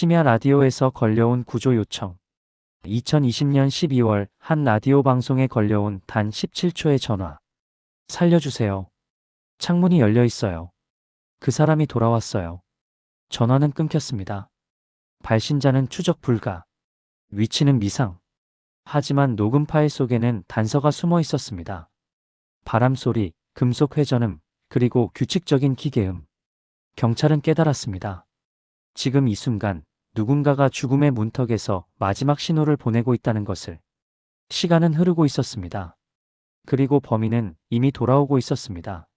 심야 라디오에서 걸려온 구조 요청. 2020년 12월 한 라디오 방송에 걸려온 단 17초의 전화. 살려주세요. 창문이 열려 있어요. 그 사람이 돌아왔어요. 전화는 끊겼습니다. 발신자는 추적 불가. 위치는 미상. 하지만 녹음 파일 속에는 단서가 숨어 있었습니다. 바람 소리, 금속 회전음, 그리고 규칙적인 기계음. 경찰은 깨달았습니다. 지금 이 순간 누군가가 죽음의 문턱에서 마지막 신호를 보내고 있다는 것을. 시간은 흐르고 있었습니다. 그리고 범인은 이미 돌아오고 있었습니다.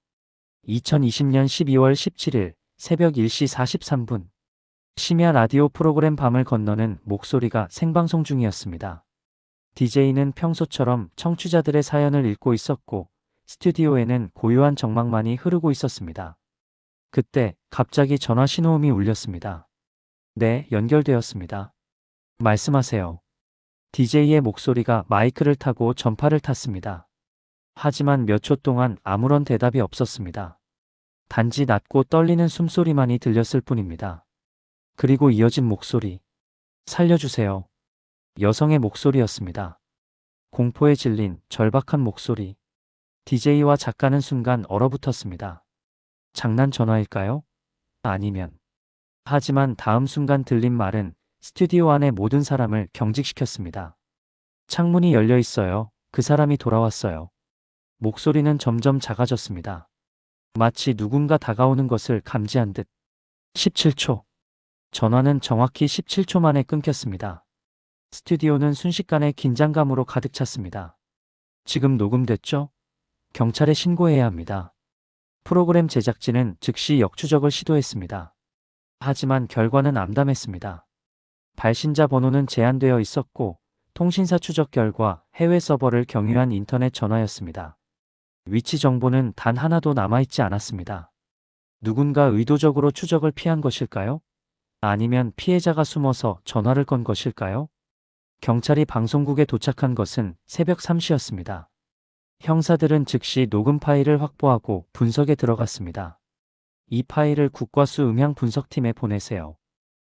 2020년 12월 17일 새벽 1시 43분. 심야 라디오 프로그램 밤을 건너는 목소리가 생방송 중이었습니다. DJ는 평소처럼 청취자들의 사연을 읽고 있었고 스튜디오에는 고요한 정막만이 흐르고 있었습니다. 그때 갑자기 전화 신호음이 울렸습니다. 네, 연결되었습니다. 말씀하세요. DJ의 목소리가 마이크를 타고 전파를 탔습니다. 하지만 몇 초 동안 아무런 대답이 없었습니다. 단지 낮고 떨리는 숨소리만이 들렸을 뿐입니다. 그리고 이어진 목소리. 살려주세요. 여성의 목소리였습니다. 공포에 질린 절박한 목소리. DJ와 작가는 순간 얼어붙었습니다. 장난 전화일까요? 아니면. 하지만 다음 순간 들린 말은 스튜디오 안의 모든 사람을 경직시켰습니다. 창문이 열려 있어요. 그 사람이 돌아왔어요. 목소리는 점점 작아졌습니다. 마치 누군가 다가오는 것을 감지한 듯. 17초. 전화는 정확히 17초 만에 끊겼습니다. 스튜디오는 순식간에 긴장감으로 가득 찼습니다. 지금 녹음됐죠? 경찰에 신고해야 합니다. 프로그램 제작진은 즉시 역추적을 시도했습니다. 하지만 결과는 암담했습니다. 발신자 번호는 제한되어 있었고 통신사 추적 결과 해외 서버를 경유한 인터넷 전화였습니다. 위치 정보는 단 하나도 남아있지 않았습니다. 누군가 의도적으로 추적을 피한 것일까요? 아니면 피해자가 숨어서 전화를 건 것일까요? 경찰이 방송국에 도착한 것은 새벽 3시였습니다. 형사들은 즉시 녹음 파일을 확보하고 분석에 들어갔습니다. 이 파일을 국과수 음향 분석팀에 보내세요.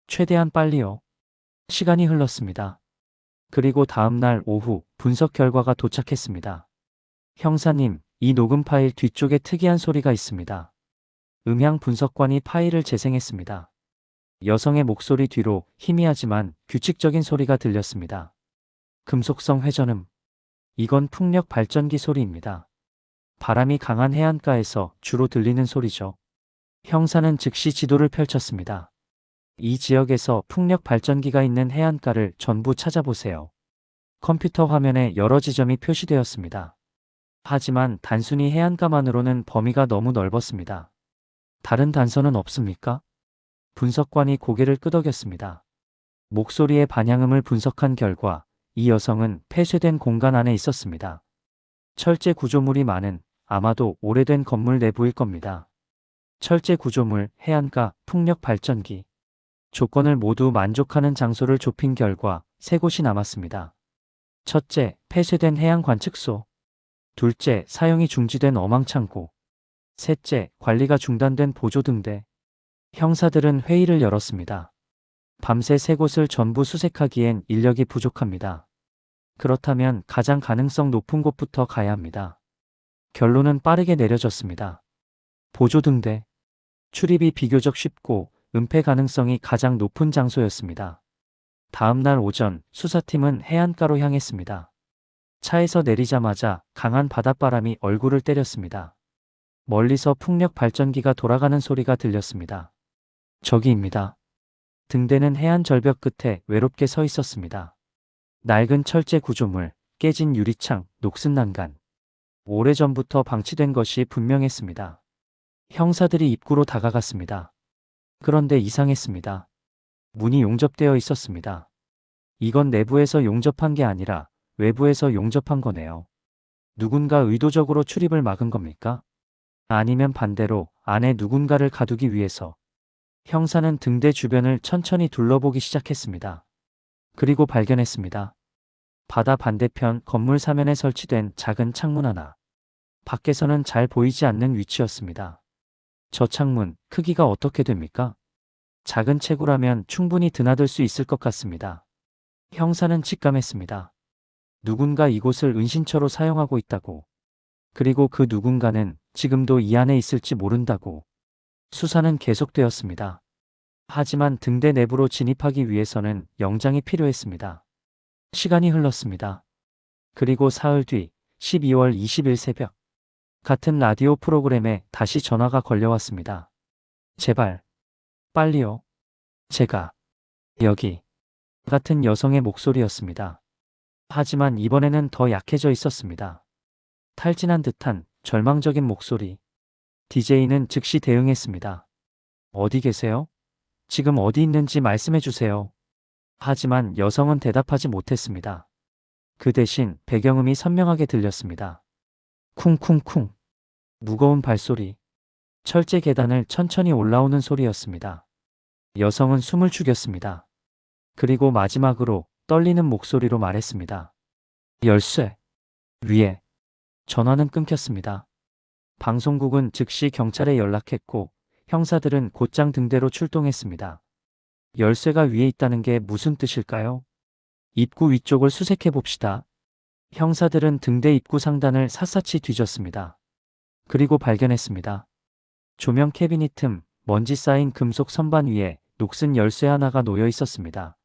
최대한 빨리요. 시간이 흘렀습니다. 그리고 다음 날 오후 분석 결과가 도착했습니다. 형사님, 이 녹음 파일 뒤쪽에 특이한 소리가 있습니다. 음향 분석관이 파일을 재생했습니다. 여성의 목소리 뒤로 희미하지만 규칙적인 소리가 들렸습니다. 금속성 회전음. 이건 풍력 발전기 소리입니다. 바람이 강한 해안가에서 주로 들리는 소리죠. 형사는 즉시 지도를 펼쳤습니다. 이 지역에서 풍력 발전기가 있는 해안가를 전부 찾아보세요. 컴퓨터 화면에 여러 지점이 표시되었습니다. 하지만 단순히 해안가만으로는 범위가 너무 넓었습니다. 다른 단서는 없습니까? 분석관이 고개를 끄덕였습니다. 목소리의 반향음을 분석한 결과 이 여성은 폐쇄된 공간 안에 있었습니다. 철제 구조물이 많은, 아마도 오래된 건물 내부일 겁니다. 철제 구조물, 해안가, 풍력 발전기. 조건을 모두 만족하는 장소를 좁힌 결과 세 곳이 남았습니다. 첫째, 폐쇄된 해양 관측소. 둘째, 사용이 중지된 어망창고. 셋째, 관리가 중단된 보조등대. 형사들은 회의를 열었습니다. 밤새 세 곳을 전부 수색하기엔 인력이 부족합니다. 그렇다면 가장 가능성 높은 곳부터 가야 합니다. 결론은 빠르게 내려졌습니다. 보조등대. 출입이 비교적 쉽고 은폐 가능성이 가장 높은 장소였습니다. 다음 날 오전 수사팀은 해안가로 향했습니다. 차에서 내리자마자 강한 바닷바람이 얼굴을 때렸습니다. 멀리서 풍력 발전기가 돌아가는 소리가 들렸습니다. 저기입니다. 등대는 해안 절벽 끝에 외롭게 서 있었습니다. 낡은 철제 구조물, 깨진 유리창, 녹슨 난간. 오래전부터 방치된 것이 분명했습니다. 형사들이 입구로 다가갔습니다. 그런데 이상했습니다. 문이 용접되어 있었습니다. 이건 내부에서 용접한 게 아니라 외부에서 용접한 거네요. 누군가 의도적으로 출입을 막은 겁니까? 아니면 반대로 안에 누군가를 가두기 위해서. 형사는 등대 주변을 천천히 둘러보기 시작했습니다. 그리고 발견했습니다. 바다 반대편 건물 사면에 설치된 작은 창문 하나. 밖에서는 잘 보이지 않는 위치였습니다. 저 창문, 크기가 어떻게 됩니까? 작은 체구라면 충분히 드나들 수 있을 것 같습니다. 형사는 직감했습니다. 누군가 이곳을 은신처로 사용하고 있다고. 그리고 그 누군가는 지금도 이 안에 있을지 모른다고. 수사는 계속되었습니다. 하지만 등대 내부로 진입하기 위해서는 영장이 필요했습니다. 시간이 흘렀습니다. 그리고 사흘 뒤 12월 20일 새벽, 같은 라디오 프로그램에 다시 전화가 걸려왔습니다. 제발, 빨리요. 제가, 여기, 같은 여성의 목소리였습니다. 하지만 이번에는 더 약해져 있었습니다. 탈진한 듯한 절망적인 목소리. DJ는 즉시 대응했습니다. 어디 계세요? 지금 어디 있는지 말씀해 주세요. 하지만 여성은 대답하지 못했습니다. 그 대신 배경음이 선명하게 들렸습니다. 쿵쿵쿵. 무거운 발소리. 철제 계단을 천천히 올라오는 소리였습니다. 여성은 숨을 죽였습니다. 그리고 마지막으로 떨리는 목소리로 말했습니다. 열쇠. 위에. 전화는 끊겼습니다. 방송국은 즉시 경찰에 연락했고 형사들은 곧장 등대로 출동했습니다. 열쇠가 위에 있다는 게 무슨 뜻일까요? 입구 위쪽을 수색해 봅시다. 형사들은 등대 입구 상단을 샅샅이 뒤졌습니다. 그리고 발견했습니다. 조명 캐비닛 틈, 먼지 쌓인 금속 선반 위에 녹슨 열쇠 하나가 놓여 있었습니다.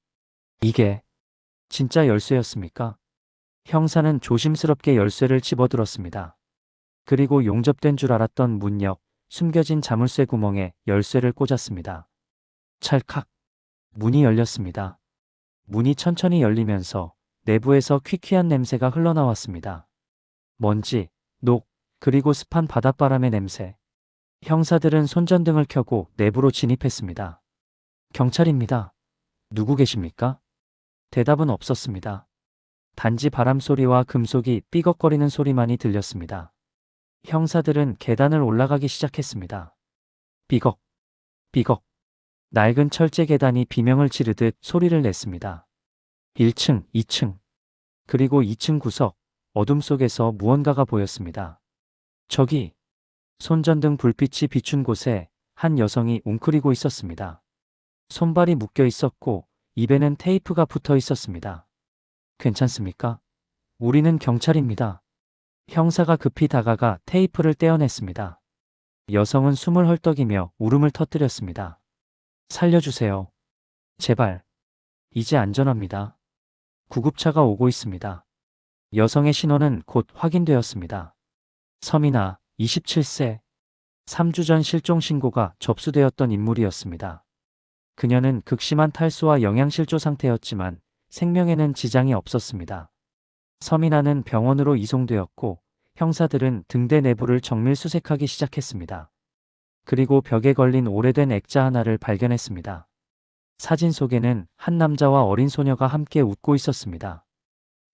이게 진짜 열쇠였습니까? 형사는 조심스럽게 열쇠를 집어들었습니다. 그리고 용접된 줄 알았던 문 옆, 숨겨진 자물쇠 구멍에 열쇠를 꽂았습니다. 찰칵. 문이 열렸습니다. 문이 천천히 열리면서 내부에서 퀴퀴한 냄새가 흘러나왔습니다. 먼지, 녹, 그리고 습한 바닷바람의 냄새. 형사들은 손전등을 켜고 내부로 진입했습니다. 경찰입니다. 누구 계십니까? 대답은 없었습니다. 단지 바람 소리와 금속이 삐걱거리는 소리만이 들렸습니다. 형사들은 계단을 올라가기 시작했습니다. 삐걱, 삐걱. 낡은 철제 계단이 비명을 지르듯 소리를 냈습니다. 1층, 2층, 그리고 2층 구석, 어둠 속에서 무언가가 보였습니다. 저기, 손전등 불빛이 비춘 곳에 한 여성이 웅크리고 있었습니다. 손발이 묶여 있었고 입에는 테이프가 붙어 있었습니다. 괜찮습니까? 우리는 경찰입니다. 형사가 급히 다가가 테이프를 떼어냈습니다. 여성은 숨을 헐떡이며 울음을 터뜨렸습니다. 살려주세요. 제발. 이제 안전합니다. 구급차가 오고 있습니다. 여성의 신원은 곧 확인되었습니다. 서민아, 27세. 3주 전 실종 신고가 접수되었던 인물이었습니다. 그녀는 극심한 탈수와 영양실조 상태였지만 생명에는 지장이 없었습니다. 서민아는 병원으로 이송되었고 형사들은 등대 내부를 정밀 수색하기 시작했습니다. 그리고 벽에 걸린 오래된 액자 하나를 발견했습니다. 사진 속에는 한 남자와 어린 소녀가 함께 웃고 있었습니다.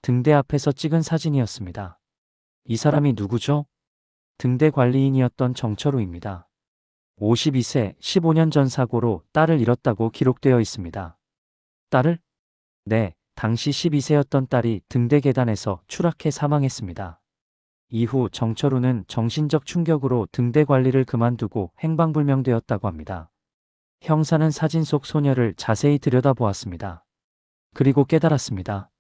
등대 앞에서 찍은 사진이었습니다. 이 사람이 누구죠? 등대 관리인이었던 정철우입니다. 52세, 15년 전 사고로 딸을 잃었다고 기록되어 있습니다. 딸을? 네, 당시 12세였던 딸이 등대 계단에서 추락해 사망했습니다. 이후 정철우는 정신적 충격으로 등대 관리를 그만두고 행방불명되었다고 합니다. 형사는 사진 속 소녀를 자세히 들여다보았습니다. 그리고 깨달았습니다.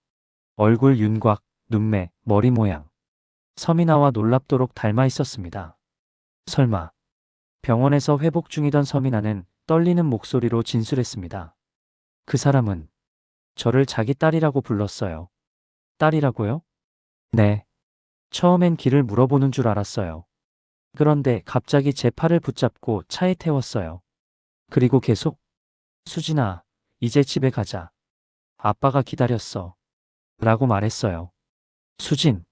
얼굴 윤곽, 눈매, 머리 모양. 서민아와 놀랍도록 닮아 있었습니다. 설마. 병원에서 회복 중이던 서민아는 떨리는 목소리로 진술했습니다. 그 사람은 저를 자기 딸이라고 불렀어요. 딸이라고요? 네. 처음엔 길을 물어보는 줄 알았어요. 그런데 갑자기 제 팔을 붙잡고 차에 태웠어요. 그리고 계속 수진아, 이제 집에 가자. 아빠가 기다렸어. 라고 말했어요. 수진.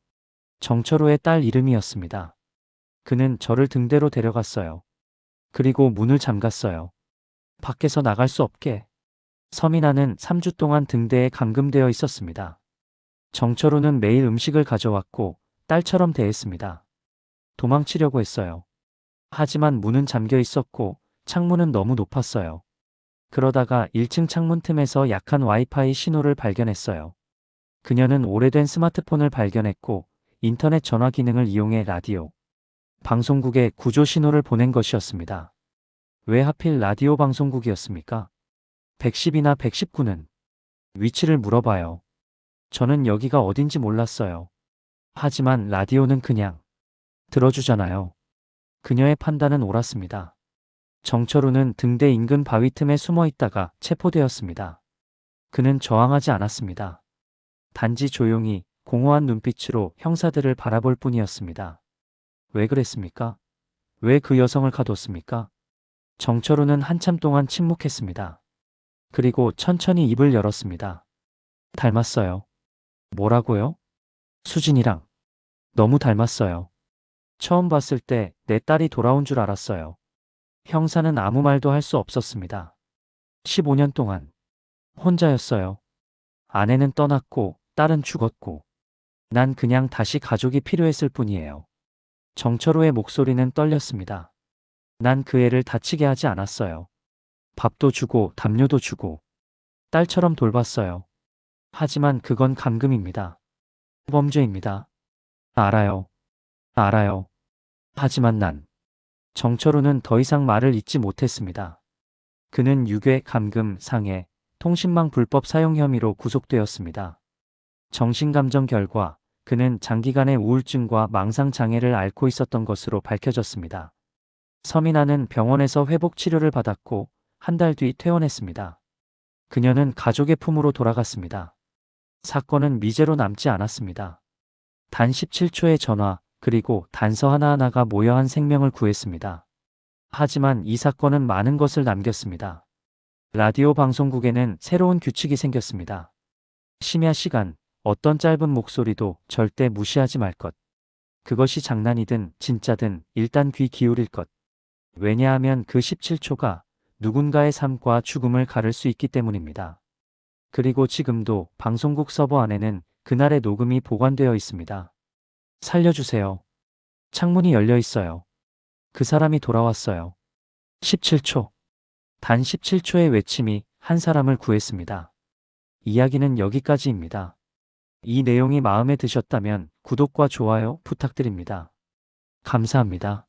정철호의 딸 이름이었습니다. 그는 저를 등대로 데려갔어요. 그리고 문을 잠갔어요. 밖에서 나갈 수 없게. 서민아는 3주 동안 등대에 감금되어 있었습니다. 정철호는 매일 음식을 가져왔고 딸처럼 대했습니다. 도망치려고 했어요. 하지만 문은 잠겨 있었고 창문은 너무 높았어요. 그러다가 1층 창문 틈에서 약한 와이파이 신호를 발견했어요. 그녀는 오래된 스마트폰을 발견했고 인터넷 전화 기능을 이용해 라디오, 방송국에 구조 신호를 보낸 것이었습니다. 왜 하필 라디오 방송국이었습니까? 110이나 119는 위치를 물어봐요. 저는 여기가 어딘지 몰랐어요. 하지만 라디오는 그냥 들어주잖아요. 그녀의 판단은 옳았습니다. 정철우는 등대 인근 바위 틈에 숨어 있다가 체포되었습니다. 그는 저항하지 않았습니다. 단지 조용히 공허한 눈빛으로 형사들을 바라볼 뿐이었습니다. 왜 그랬습니까? 왜 그 여성을 가뒀습니까? 정철우는 한참 동안 침묵했습니다. 그리고 천천히 입을 열었습니다. 닮았어요. 뭐라고요? 수진이랑 너무 닮았어요. 처음 봤을 때 내 딸이 돌아온 줄 알았어요. 형사는 아무 말도 할 수 없었습니다. 15년 동안 혼자였어요. 아내는 떠났고 딸은 죽었고 난 그냥 다시 가족이 필요했을 뿐이에요. 정철우의 목소리는 떨렸습니다. 난 그 애를 다치게 하지 않았어요. 밥도 주고 담요도 주고 딸처럼 돌봤어요. 하지만 그건 감금입니다. 범죄입니다. 알아요. 알아요. 하지만 난 정철우는 더 이상 말을 잇지 못했습니다. 그는 유괴, 감금, 상해, 통신망 불법 사용 혐의로 구속되었습니다. 정신감정 결과 그는 장기간의 우울증과 망상 장애를 앓고 있었던 것으로 밝혀졌습니다. 서민아는 병원에서 회복 치료를 받았고 한 달 뒤 퇴원했습니다. 그녀는 가족의 품으로 돌아갔습니다. 사건은 미제로 남지 않았습니다. 단 17초의 전화 그리고 단서 하나하나가 모여 한 생명을 구했습니다. 하지만 이 사건은 많은 것을 남겼습니다. 라디오 방송국에는 새로운 규칙이 생겼습니다. 심야 시간, 어떤 짧은 목소리도 절대 무시하지 말 것. 그것이 장난이든 진짜든 일단 귀 기울일 것. 왜냐하면 그 17초가 누군가의 삶과 죽음을 가를 수 있기 때문입니다. 그리고 지금도 방송국 서버 안에는 그날의 녹음이 보관되어 있습니다. 살려주세요. 창문이 열려 있어요. 그 사람이 돌아왔어요. 17초. 단 17초의 외침이 한 사람을 구했습니다. 이야기는 여기까지입니다. 이 내용이 마음에 드셨다면 구독과 좋아요 부탁드립니다. 감사합니다.